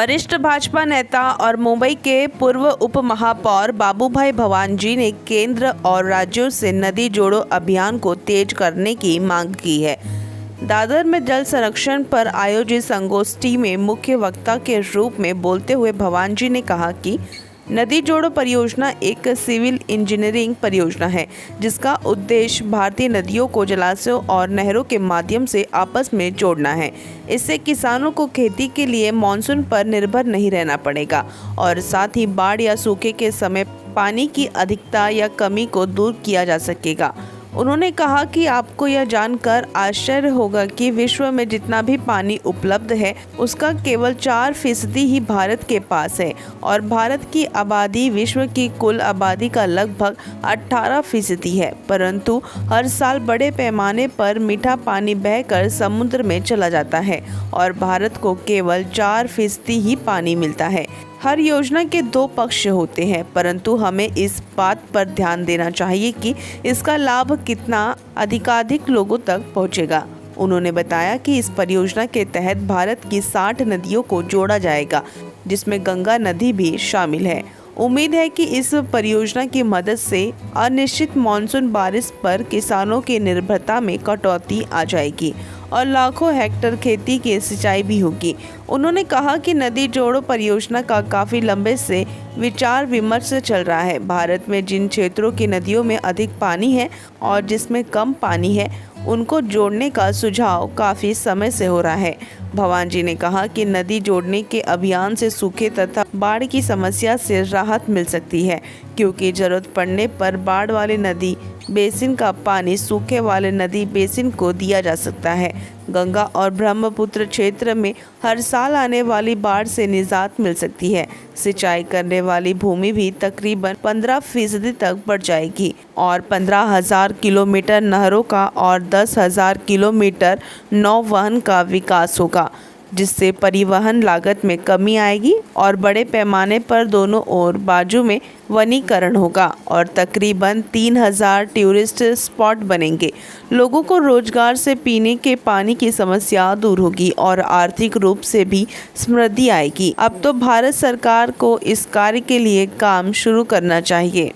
वरिष्ठ भाजपा नेता और मुंबई के पूर्व उप महापौर बाबूभाई भवानजी ने केंद्र और राज्यों से नदी जोड़ो अभियान को तेज करने की मांग की है। दादर में जल संरक्षण पर आयोजित संगोष्ठी में मुख्य वक्ता के रूप में बोलते हुए भवानजी ने कहा कि नदी जोड़ो परियोजना एक सिविल इंजीनियरिंग परियोजना है जिसका उद्देश्य भारतीय नदियों को जलाशयों और नहरों के माध्यम से आपस में जोड़ना है। इससे किसानों को खेती के लिए मानसून पर निर्भर नहीं रहना पड़ेगा और साथ ही बाढ़ या सूखे के समय पानी की अधिकता या कमी को दूर किया जा सकेगा। उन्होंने कहा कि आपको यह जानकर आश्चर्य होगा कि विश्व में जितना भी पानी उपलब्ध है उसका केवल 4% ही भारत के पास है और भारत की आबादी विश्व की कुल आबादी का लगभग 18% है, परंतु हर साल बड़े पैमाने पर मीठा पानी बहकर समुद्र में चला जाता है और भारत को केवल 4% ही पानी मिलता है। हर योजना के दो पक्ष होते हैं, परंतु हमें इस बात पर ध्यान देना चाहिए कि इसका लाभ कितना अधिकाधिक लोगों तक पहुंचेगा। उन्होंने बताया कि इस परियोजना के तहत भारत की 60 नदियों को जोड़ा जाएगा, जिसमें गंगा नदी भी शामिल है। उम्मीद है कि इस परियोजना की मदद से अनिश्चित मानसून बारिश पर किसानों की निर्भरता में कटौती आ जाएगी और लाखों हेक्टेयर खेती की सिंचाई भी होगी। उन्होंने कहा कि नदी जोड़ो परियोजना का काफ़ी लंबे से विचार विमर्श चल रहा है। भारत में जिन क्षेत्रों की नदियों में अधिक पानी है और जिसमें कम पानी है उनको जोड़ने का सुझाव काफ़ी समय से हो रहा है। भवानजी ने कहा कि नदी जोड़ने के अभियान से सूखे तथा बाढ़ की समस्या से राहत मिल सकती है, क्योंकि जरूरत पड़ने पर बाढ़ वाले नदी बेसिन का पानी सूखे वाले नदी बेसिन को दिया जा सकता है। गंगा और ब्रह्मपुत्र क्षेत्र में हर साल आने वाली बाढ़ से निजात मिल सकती है। सिंचाई करने वाली भूमि भी तकरीबन 15% तक बढ़ जाएगी और 15,000 किलोमीटर नहरों का और 10,000 किलोमीटर नौवहन का विकास होगा, जिससे परिवहन लागत में कमी आएगी और बड़े पैमाने पर दोनों ओर बाजू में वनीकरण होगा और तकरीबन 3,000 टूरिस्ट स्पॉट बनेंगे। लोगों को रोजगार से पीने के पानी की समस्या दूर होगी और आर्थिक रूप से भी समृद्धि आएगी। अब तो भारत सरकार को इस कार्य के लिए काम शुरू करना चाहिए।